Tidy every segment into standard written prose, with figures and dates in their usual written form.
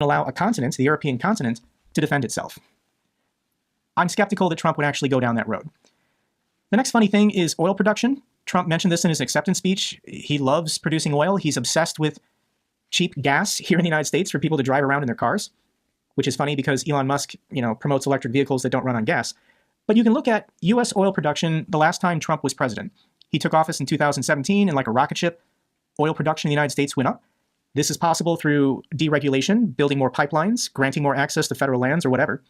allow a continent, the European continent, to defend itself. I'm skeptical that Trump would actually go down that road. The next funny thing is oil production. Trump mentioned this in his acceptance speech. He loves producing oil. He's obsessed with cheap gas here in the United States for people to drive around in their cars, which is funny because Elon Musk, promotes electric vehicles that don't run on gas. But you can look at U.S. oil production the last time Trump was president. He took office in 2017, and like a rocket ship, oil production in the United States went up. This is possible through deregulation, building more pipelines, granting more access to federal lands, or whatever.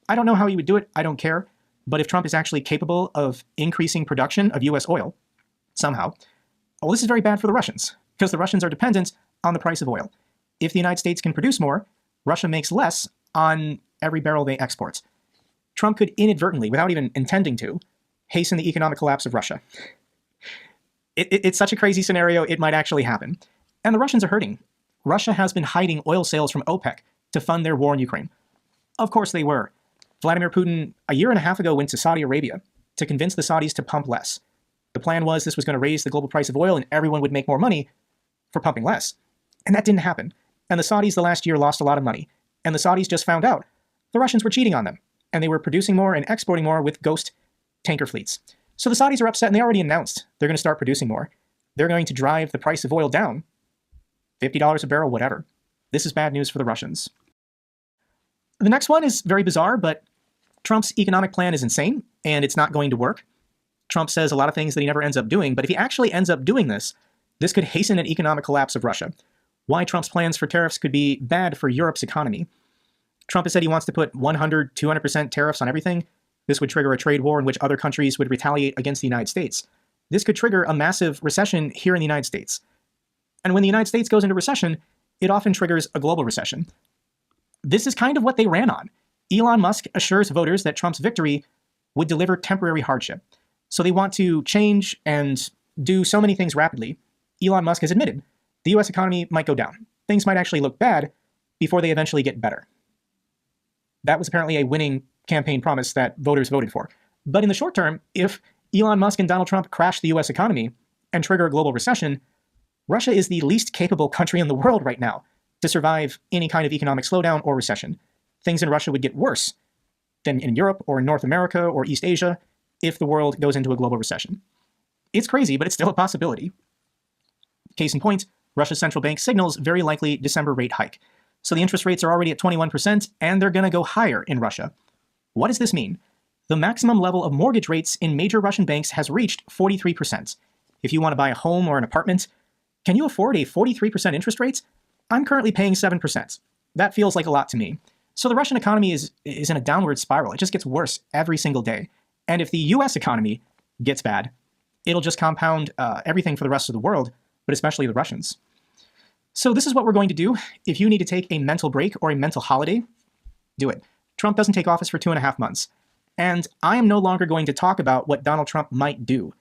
I don't know how he would do it. I don't care. But if Trump is actually capable of increasing production of U.S. oil somehow, well, this is very bad for the Russians, because the Russians are dependent on the price of oil. If the United States can produce more, Russia makes less on every barrel they export. Trump could inadvertently, without even intending to, hasten the economic collapse of Russia. It's such a crazy scenario, it might actually happen. And the Russians are hurting. Russia has been hiding oil sales from OPEC to fund their war in Ukraine. Of course they were. Vladimir Putin, a year and a half ago, went to Saudi Arabia to convince the Saudis to pump less. The plan was this was going to raise the global price of oil and everyone would make more money for pumping less. And that didn't happen. And the Saudis the last year lost a lot of money. And the Saudis just found out the Russians were cheating on them. And they were producing more and exporting more with ghost tanker fleets. So the Saudis are upset, and they already announced they're going to start producing more. They're going to drive the price of oil down. $50 a barrel, whatever. This is bad news for the Russians. The next one is very bizarre, but Trump's economic plan is insane, and it's not going to work. Trump says a lot of things that he never ends up doing, but if he actually ends up doing this, this could hasten an economic collapse of Russia. Why Trump's plans for tariffs could be bad for Europe's economy. Trump has said he wants to put 100, 200% tariffs on everything. This would trigger a trade war in which other countries would retaliate against the United States. This could trigger a massive recession here in the United States. And when the United States goes into recession, it often triggers a global recession. This is kind of what they ran on. Elon Musk assures voters that Trump's victory would deliver temporary hardship. So they want to change and do so many things rapidly. Elon Musk has admitted the US economy might go down. Things might actually look bad before they eventually get better. That was apparently a winning campaign promise that voters voted for. But in the short term, if Elon Musk and Donald Trump crash the US economy and trigger a global recession, Russia is the least capable country in the world right now to survive any kind of economic slowdown or recession. Things in Russia would get worse than in Europe or in North America or East Asia if the world goes into a global recession. It's crazy, but it's still a possibility. Case in point, Russia's central bank signals very likely December rate hike. So the interest rates are already at 21%, and they're going to go higher in Russia. What does this mean? The maximum level of mortgage rates in major Russian banks has reached 43%. If you want to buy a home or an apartment, can you afford a 43% interest rate? I'm currently paying 7%. That feels like a lot to me. So the Russian economy is in a downward spiral. It just gets worse every single day. And if the US economy gets bad, it'll just compound everything for the rest of the world, but especially the Russians. So this is what we're going to do. If you need to take a mental break or a mental holiday, do it. Trump doesn't take office for 2.5 months. And I am no longer going to talk about what Donald Trump might do.